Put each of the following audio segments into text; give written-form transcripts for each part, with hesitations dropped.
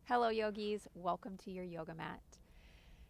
Hello, yogis. Welcome to your yoga mat.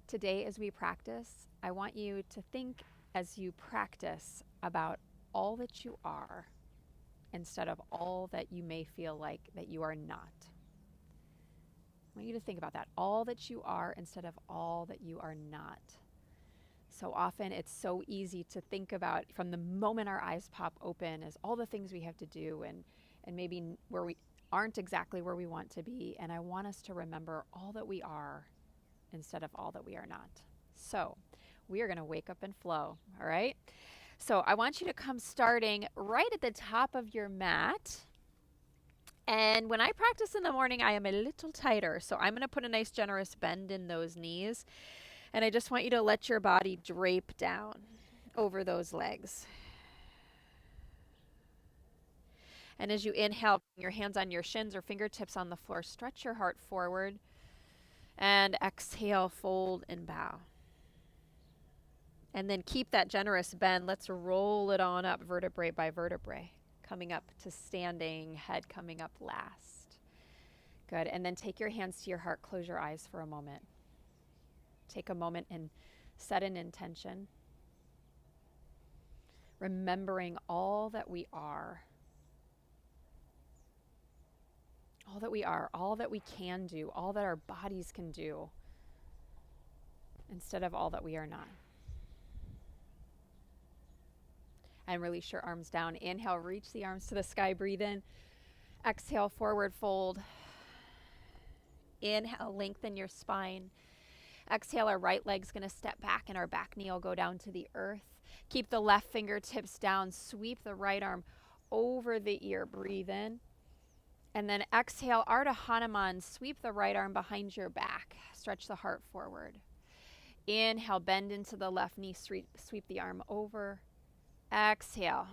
Today, as we practice, I want you to think as you practice about all that you are instead of all that you may feel like that you are not. I want you to think about that. All that you are instead of all that you are not. So often it's so easy to think about from the moment our eyes pop open as all the things we have to do and maybe where we aren't exactly where we want to be. And I want us to remember all that we are instead of all that we are not. So we are going to wake up and flow. All right. So I want you to come starting right at the top of your mat. And when I practice in the morning, I am a little tighter. So I'm going to put a nice generous bend in those knees. And I just want you to let your body drape down over those legs. And as you inhale, bring your hands on your shins or fingertips on the floor. Stretch your heart forward. And exhale, fold and bow. And then keep that generous bend. Let's roll it on up vertebrae by vertebrae. Coming up to standing, head coming up last. Good. And then take your hands to your heart. Close your eyes for a moment. Take a moment and set an intention. Remembering all that we are. All that we are, all that we can do, all that our bodies can do, instead of all that we are not. And release your arms down. Inhale, reach the arms to the sky. Breathe in. Exhale, forward fold. Inhale, lengthen your spine. Exhale, our right leg's going to step back and our back knee will go down to the earth. Keep the left fingertips down. Sweep the right arm over the ear. Breathe in. And then exhale, Ardha Hanuman. Sweep the right arm behind your back. Stretch the heart forward. Inhale, bend into the left knee. Sweep the arm over. Exhale,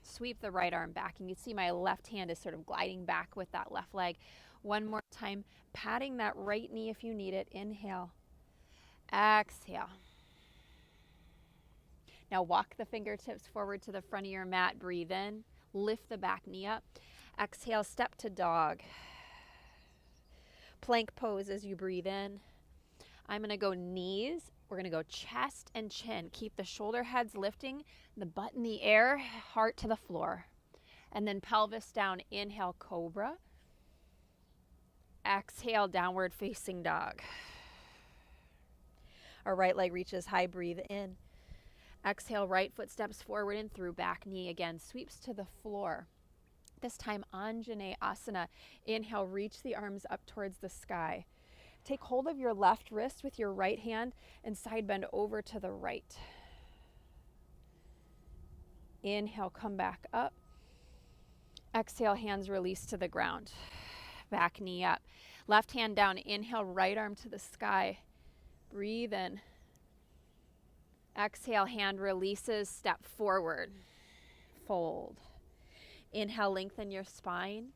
sweep the right arm back. And you see my left hand is sort of gliding back with that left leg. One more time, patting that right knee if you need it. Inhale. Exhale. Now walk the fingertips forward to the front of your mat. Breathe in. Lift the back knee up. Exhale, step to dog. Plank pose as you breathe in. I'm going to go knees. We're going to go chest and chin. Keep the shoulder heads lifting, the butt in the air, heart to the floor. And then pelvis down. Inhale, cobra. Exhale, downward facing dog. Our right leg reaches high. Breathe in. Exhale, right foot steps forward and through. Back knee again sweeps to the floor. This time, Anjaneyasana. Inhale, reach the arms up towards the sky. Take hold of your left wrist with your right hand and side bend over to the right. Inhale, come back up. Exhale, hands release to the ground. Back knee up. Left hand down. Inhale, right arm to the sky. Breathe in. Exhale, hand releases, step forward. Fold. Inhale, lengthen your spine.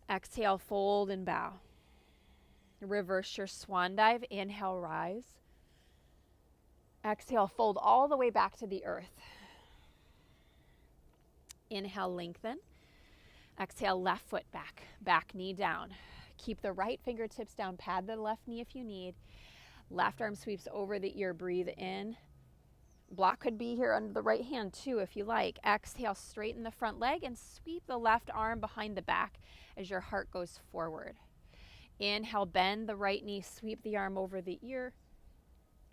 Exhale, fold and bow. Reverse your swan dive. Inhale, rise. Exhale, fold all the way back to the earth. Inhale, lengthen. Exhale, left foot back. Back knee down. Keep the right fingertips down. Pad the left knee if you need. Left arm sweeps over the ear. Breathe in. Block could be here under the right hand too if you like. Exhale, straighten the front leg and sweep the left arm behind the back as your heart goes forward. Inhale, bend the right knee, sweep the arm over the ear.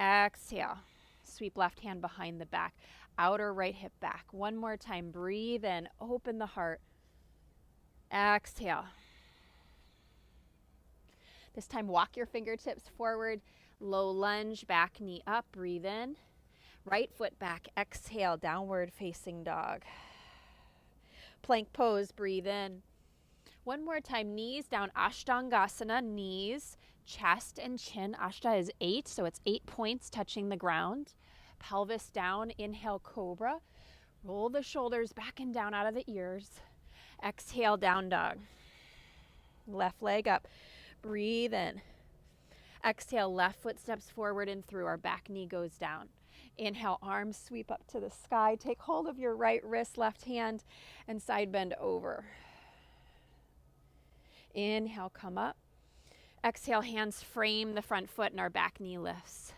Exhale, sweep left hand behind the back. Outer right hip back. One more time, breathe in, open the heart. Exhale. This time, walk your fingertips forward. Low lunge, back knee up, breathe in. Right foot back, exhale, downward facing dog. Plank pose, breathe in. One more time, knees down, Ashtangasana, knees, chest and chin. Ashta is 8, so it's 8 points touching the ground. Pelvis down, inhale, cobra. Roll the shoulders back and down out of the ears. Exhale, down dog. Left leg up, breathe in. Exhale, left foot steps forward and through. Our back knee goes down. Inhale, arms sweep up to the sky. Take hold of your right wrist, left hand, and side bend over. Inhale, come up. Exhale, hands frame the front foot and our back knee lifts.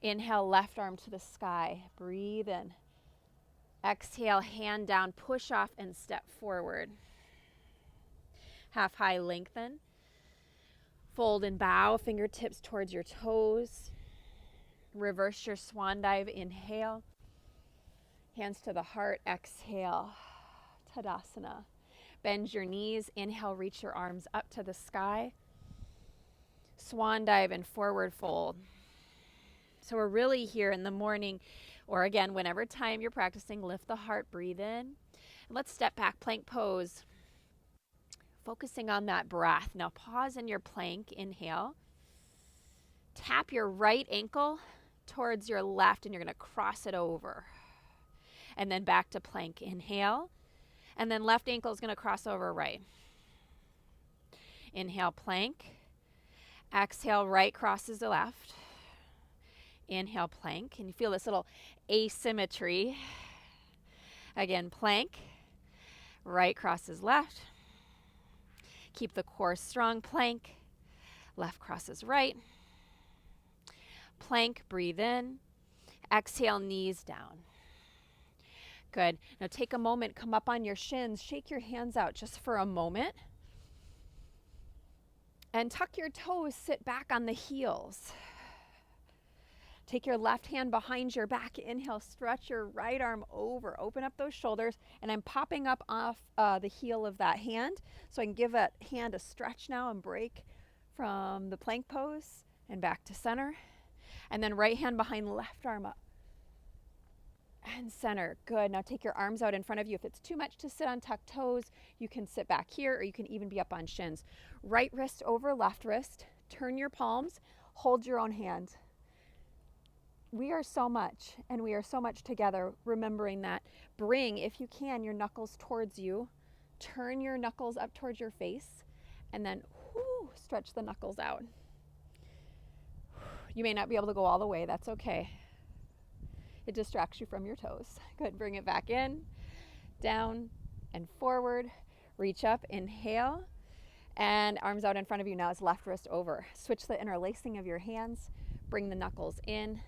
Inhale, left arm to the sky. Breathe in. Exhale, hand down, push off and step forward. Half high lengthen. Fold and bow, fingertips towards your toes. Reverse your swan dive, inhale. Hands to the heart, exhale. Tadasana. Bend your knees, inhale, reach your arms up to the sky. Swan dive and forward fold. So we're really here in the morning, or again, whenever time you're practicing, lift the heart, breathe in. And let's step back, plank pose. Focusing on that breath. Now pause in your plank, inhale. Tap your right ankle towards your left and you're going to cross it over. And then back to plank, inhale. And then left ankle is going to cross over right. Inhale, plank. Exhale, right crosses the left. Inhale, plank. And you feel this little asymmetry. Again, plank. Right crosses left. Keep the core strong, plank. Left crosses right. Plank, breathe in. Exhale, knees down. Good. Now take a moment, come up on your shins, shake your hands out just for a moment. And tuck your toes, sit back on the heels. Take your left hand behind your back. Inhale, stretch your right arm over. Open up those shoulders. And I'm popping up off the heel of that hand. So I can give that hand a stretch now and break from the plank pose and back to center. And then right hand behind left arm up. And center. Good. Now take your arms out in front of you. If it's too much to sit on tucked toes, you can sit back here or you can even be up on shins. Right wrist over left wrist. Turn your palms. Hold your own hand. We are so much, and we are so much together, remembering that. Bring, if you can, your knuckles towards you. Turn your knuckles up towards your face, and then stretch the knuckles out. You may not be able to go all the way. That's okay. It distracts you from your toes. Good. Bring it back in, down, and forward. Reach up, inhale, and arms out in front of you now is left wrist over. Switch the interlacing of your hands. Bring the knuckles in,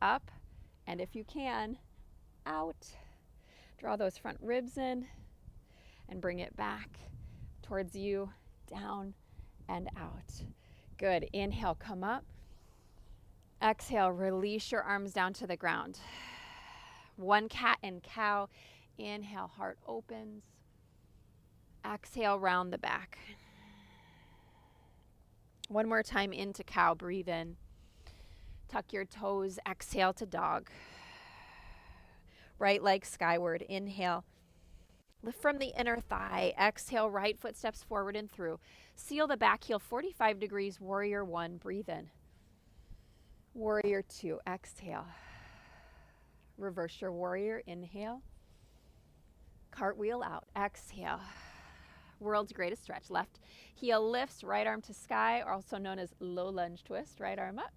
up, and if you can, out. Draw those front ribs in and bring it back towards you, down and out. Good. Inhale, come up. Exhale, release your arms down to the ground. One cat and cow. Inhale, heart opens. Exhale, round the back. One more time into cow, breathe in. Tuck your toes, exhale to dog. Right leg skyward, inhale. Lift from the inner thigh, exhale, right foot steps forward and through. Seal the back heel, 45 degrees, warrior one, breathe in. Warrior two, exhale. Reverse your warrior, inhale. Cartwheel out, exhale. World's greatest stretch. Left heel lifts, right arm to sky, also known as low lunge twist, right arm up.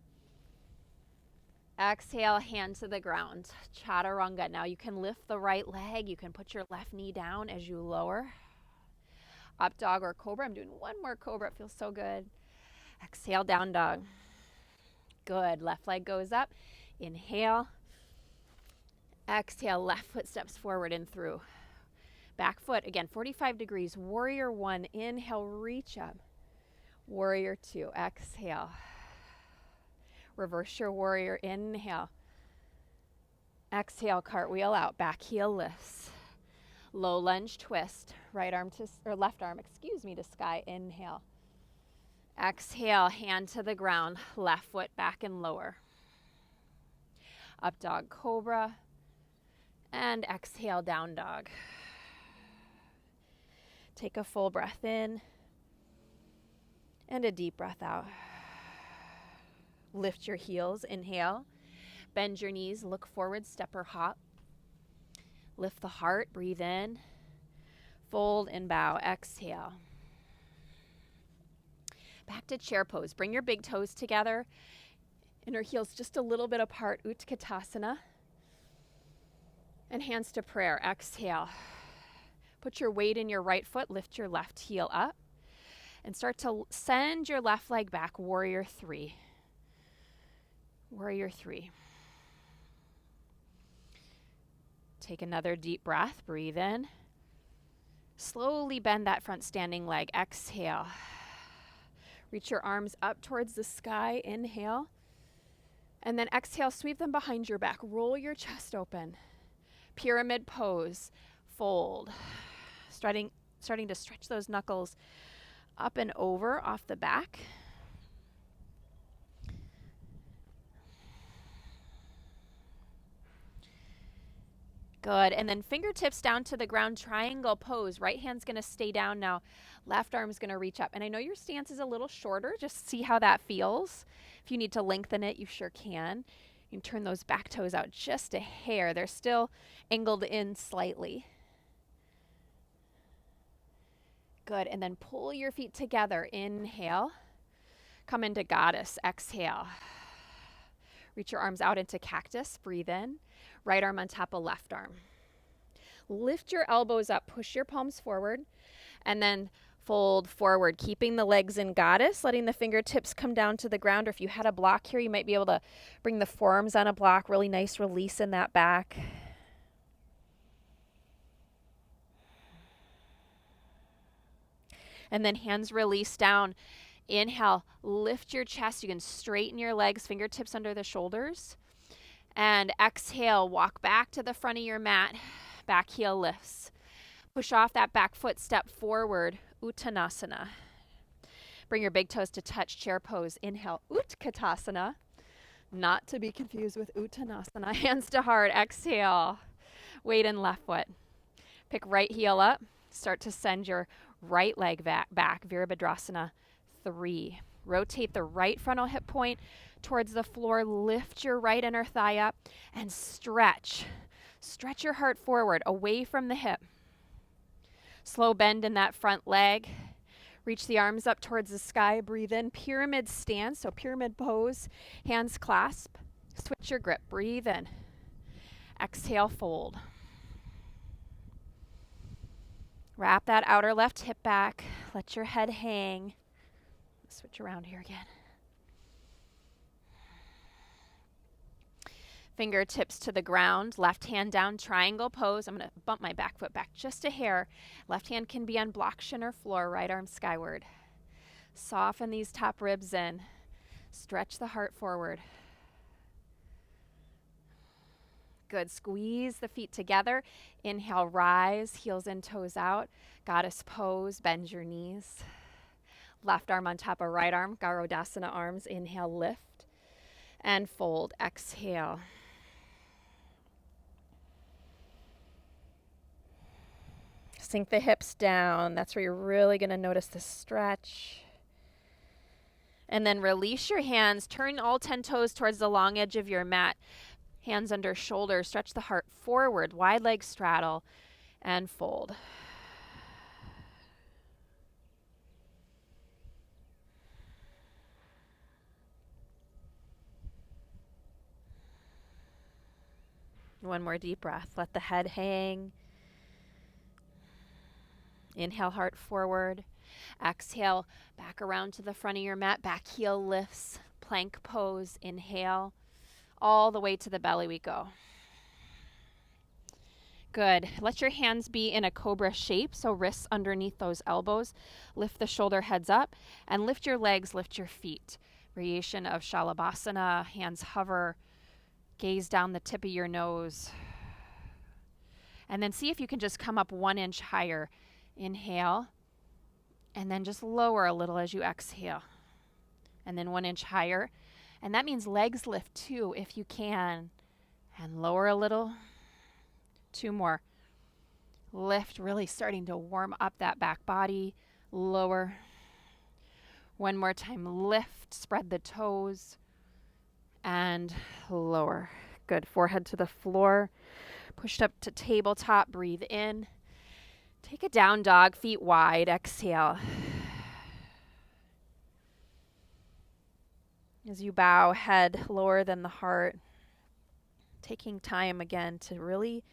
Exhale, hand to the ground, chaturanga. Now you can lift the right leg. You can put your left knee down as you lower. Up dog or cobra. I'm doing one more cobra. It feels so good. Exhale, down dog. Good. Left leg goes up. Inhale. Exhale, left foot steps forward and through. Back foot, again, 45 degrees. Warrior one, inhale, reach up. Warrior two, exhale. Reverse your warrior, inhale. Exhale, cartwheel out, back heel lifts. Low lunge twist, right arm to, or left arm, to sky, inhale. Exhale, hand to the ground, left foot back and lower. Up dog, cobra, and exhale, down dog. Take a full breath in and a deep breath out. Lift your heels, inhale. Bend your knees, look forward, step or hop. Lift the heart, breathe in. Fold and bow, exhale. Back to chair pose. Bring your big toes together. Inner heels just a little bit apart, Utkatasana. And hands to prayer, exhale. Put your weight in your right foot, lift your left heel up. And start to send your left leg back, warrior three. Warrior three. Take another deep breath, breathe in. Slowly bend that front standing leg, exhale. Reach your arms up towards the sky, inhale. And then exhale, sweep them behind your back, roll your chest open. Pyramid pose, fold. Starting to stretch those knuckles up and over off the back. Good. And then fingertips down to the ground, triangle pose. Right hand's going to stay down now. Left arm's going to reach up. And I know your stance is a little shorter. Just see how that feels. If you need to lengthen it, you sure can. You can turn those back toes out just a hair. They're still angled in slightly. Good. And then pull your feet together. Inhale. Come into goddess. Exhale. Reach your arms out into cactus. Breathe in. Right arm on top of left arm. Lift your elbows up. Push your palms forward. And then fold forward, keeping the legs in goddess, letting the fingertips come down to the ground. Or if you had a block here, you might be able to bring the forearms on a block. Really nice release in that back. And then hands release down. Inhale, lift your chest. You can straighten your legs, fingertips under the shoulders. And exhale, walk back to the front of your mat. Back heel lifts. Push off that back foot, step forward, Uttanasana. Bring your big toes to touch, chair pose. Inhale, Utkatasana. Not to be confused with Uttanasana. Hands to heart, exhale. Weight in left foot. Pick right heel up. Start to send your right leg back, Virabhadrasana 3. Rotate the right frontal hip point towards the floor. Lift your right inner thigh up and stretch. Stretch your heart forward, away from the hip. Slow bend in that front leg. Reach the arms up towards the sky. Breathe in, pyramid stance, so pyramid pose. Hands clasp. Switch your grip. Breathe in. Exhale, fold. Wrap that outer left hip back. Let your head hang. Switch around here again. Fingertips to the ground, left hand down, triangle pose. I'm going to bump my back foot back just a hair. Left hand can be on block, shin, or floor, right arm skyward. Soften these top ribs in. Stretch the heart forward. Good. Squeeze the feet together. Inhale, rise, heels in, toes out. Goddess pose, bend your knees. Left arm on top of right arm, Garudasana arms. Inhale, lift and fold. Exhale. Sink the hips down. That's where you're really going to notice the stretch. And then release your hands. Turn all 10 toes towards the long edge of your mat. Hands under shoulders. Stretch the heart forward. Wide leg straddle and fold. One more deep breath. Let the head hang. Inhale, heart forward. Exhale, back around to the front of your mat. Back heel lifts. Plank pose. Inhale. All the way to the belly we go. Good. Let your hands be in a cobra shape, so wrists underneath those elbows. Lift the shoulder heads up and lift your legs, lift your feet. Variation of Shalabhasana. Hands hover. Gaze down the tip of your nose. And then see if you can just come up 1 inch higher. Inhale. And then just lower a little as you exhale. And then 1 inch higher. And that means legs lift too, if you can. And lower a little. 2 more. Lift, really starting to warm up that back body. Lower. 1 more time. Lift, spread the toes. And lower. Good. Forehead to the floor. Pushed up to tabletop. Breathe in. Take a down dog, feet wide. Exhale. As you bow, head lower than the heart. Taking time again to really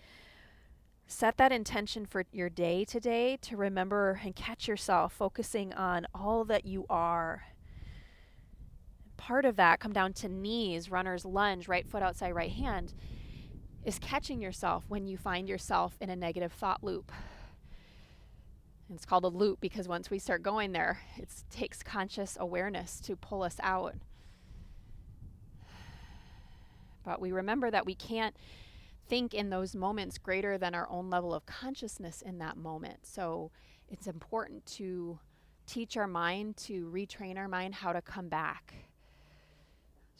Set that intention for your day today to remember and catch yourself focusing on all that you are. Part of that, come down to knees, runner's lunge, right foot outside right hand, is catching yourself when you find yourself in a negative thought loop. It's called a loop because once we start going there, it takes conscious awareness to pull us out. But we remember that we can't think in those moments greater than our own level of consciousness in that moment. So it's important to teach our mind, to retrain our mind how to come back.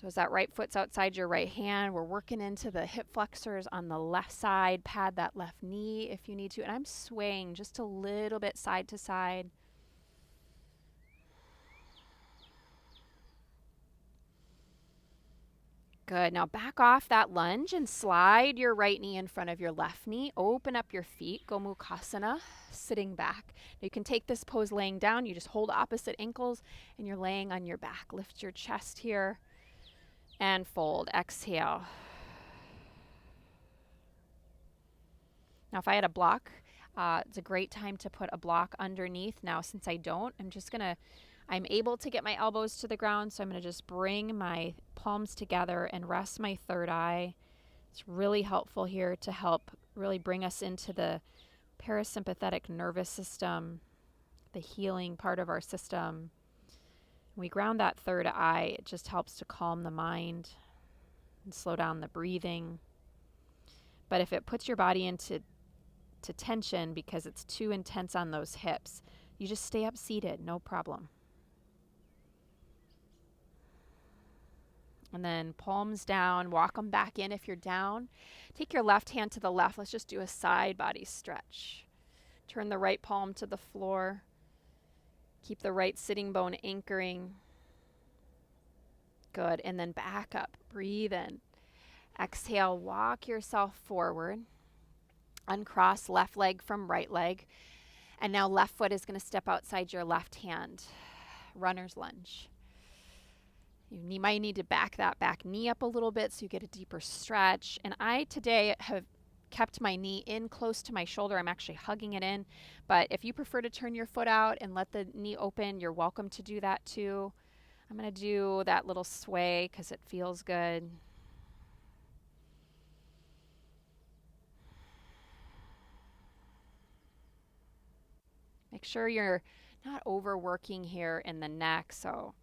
So as that right foot's outside your right hand, we're working into the hip flexors on the left side. Pad that left knee if you need to. And I'm swaying just a little bit side to side. Good. Now back off that lunge and slide your right knee in front of your left knee. Open up your feet, Gomukhasana, sitting back. Now you can take this pose laying down. You just hold opposite ankles and you're laying on your back. Lift your chest here and fold. Exhale. Now if I had a block, it's a great time to put a block underneath. Now since I don't, I'm able to get my elbows to the ground, so I'm going to just bring my palms together and rest my third eye. It's really helpful here to help really bring us into the parasympathetic nervous system, the healing part of our system. When we ground that third eye, it just helps to calm the mind and slow down the breathing. But if it puts your body into tension because it's too intense on those hips, you just stay up seated, no problem. And then palms down, walk them back in if you're down. Take your left hand to the left. Let's just do a side body stretch. Turn the right palm to the floor. Keep the right sitting bone anchoring. Good. And then back up. Breathe in. Exhale, walk yourself forward. Uncross left leg from right leg. And now left foot is going to step outside your left hand. Runner's lunge. You might need to back that back knee up a little bit so you get a deeper stretch. And I today have kept my knee in close to my shoulder. I'm actually hugging it in. But if you prefer to turn your foot out and let the knee open, you're welcome to do that too. I'm going to do that little sway because it feels good. Make sure you're not overworking here in the neck. So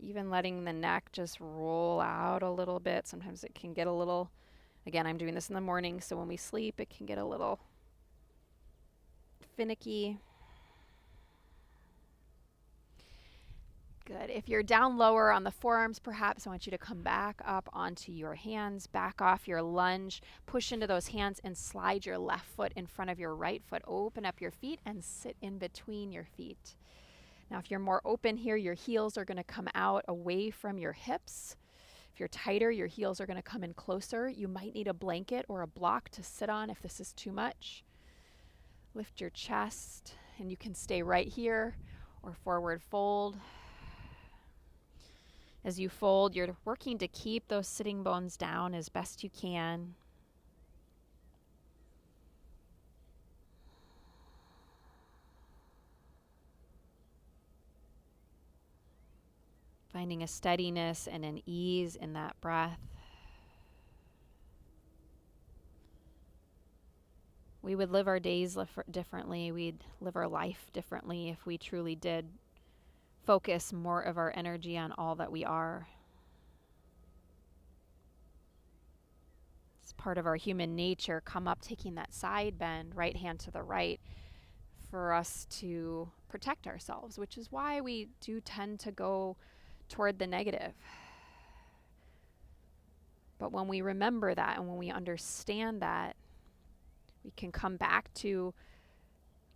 even letting the neck just roll out a little bit. Sometimes it can get a little, again, I'm doing this in the morning, so when we sleep, it can get a little finicky. Good. If you're down lower on the forearms, perhaps I want you to come back up onto your hands, back off your lunge, push into those hands and slide your left foot in front of your right foot. Open up your feet and sit in between your feet. Now, if you're more open here, your heels are going to come out away from your hips. If you're tighter, your heels are going to come in closer. You might need a blanket or a block to sit on if this is too much. Lift your chest, and you can stay right here or forward fold. As you fold, you're working to keep those sitting bones down as best you can. Finding a steadiness and an ease in that breath. We would live our days differently. We'd live our life differently if we truly did focus more of our energy on all that we are. It's part of our human nature. Come up, taking that side bend, right hand to the right, for us to protect ourselves, which is why we do tend to go toward the negative. But when we remember that and when we understand that, we can come back to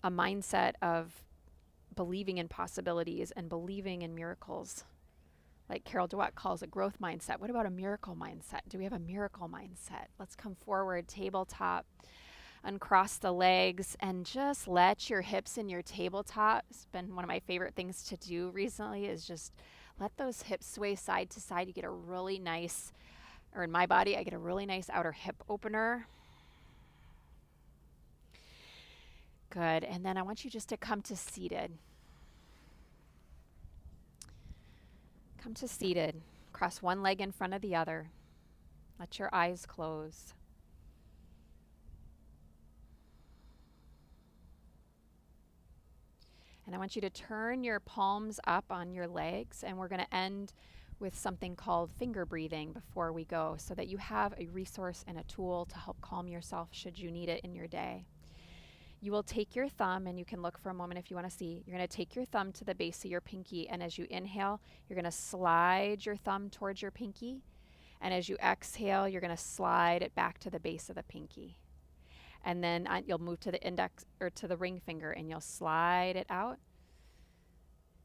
a mindset of believing in possibilities and believing in miracles. Like Carol Dweck calls a growth mindset. What about a miracle mindset? Do we have a miracle mindset? Let's come forward, tabletop, uncross the legs, and just let your hips in your tabletop. It's been one of my favorite things to do recently is just let those hips sway side to side. You get a really nice, or in my body, I get a really nice outer hip opener. Good. And then I want you just to come to seated. Come to seated. Cross one leg in front of the other. Let your eyes close. And I want you to turn your palms up on your legs, and we're going to end with something called finger breathing before we go, so that you have a resource and a tool to help calm yourself should you need it in your day. You will take your thumb, and you can look for a moment if you want to see. You're going to take your thumb to the base of your pinky, and as you inhale, you're going to slide your thumb towards your pinky. And as you exhale, you're going to slide it back to the base of the pinky. And then you'll move to the index or to the ring finger, and you'll slide it out.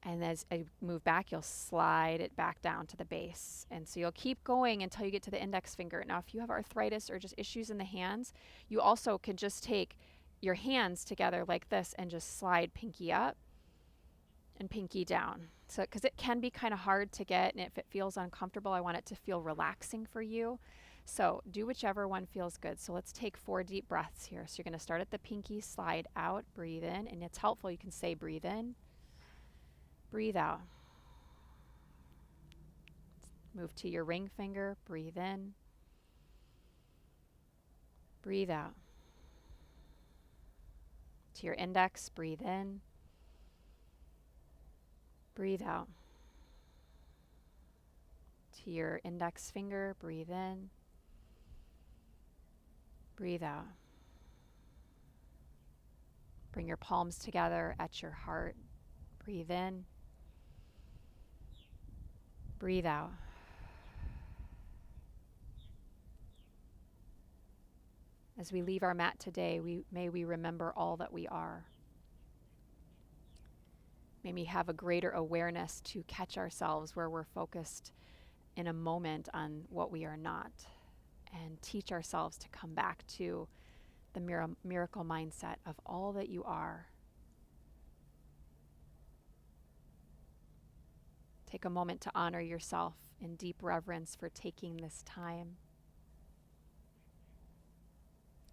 And as I move back, you'll slide it back down to the base. And so you'll keep going until you get to the index finger. Now, if you have arthritis or just issues in the hands, you also can just take your hands together like this and just slide pinky up and pinky down. So, because it can be kind of hard to get, and if it feels uncomfortable, I want it to feel relaxing for you. So do whichever one feels good. So let's take 4 deep breaths here. So you're going to start at the pinky, slide out, breathe in, and it's helpful. You can say breathe in, breathe out. Move to your ring finger, breathe in, breathe out. To your index, breathe in, breathe out. To your index finger, breathe in, breathe out. Bring your palms together at your heart. Breathe in, breathe out. As we leave our mat today, may we remember all that we are. May we have a greater awareness to catch ourselves where we're focused in a moment on what we are not, and teach ourselves to come back to the miracle mindset of all that you are. Take a moment to honor yourself in deep reverence for taking this time.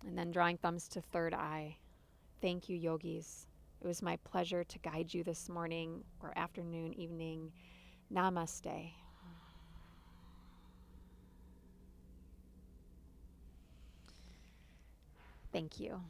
And then drawing thumbs to third eye. Thank you, yogis. It was my pleasure to guide you this morning or afternoon, evening. Namaste. Thank you.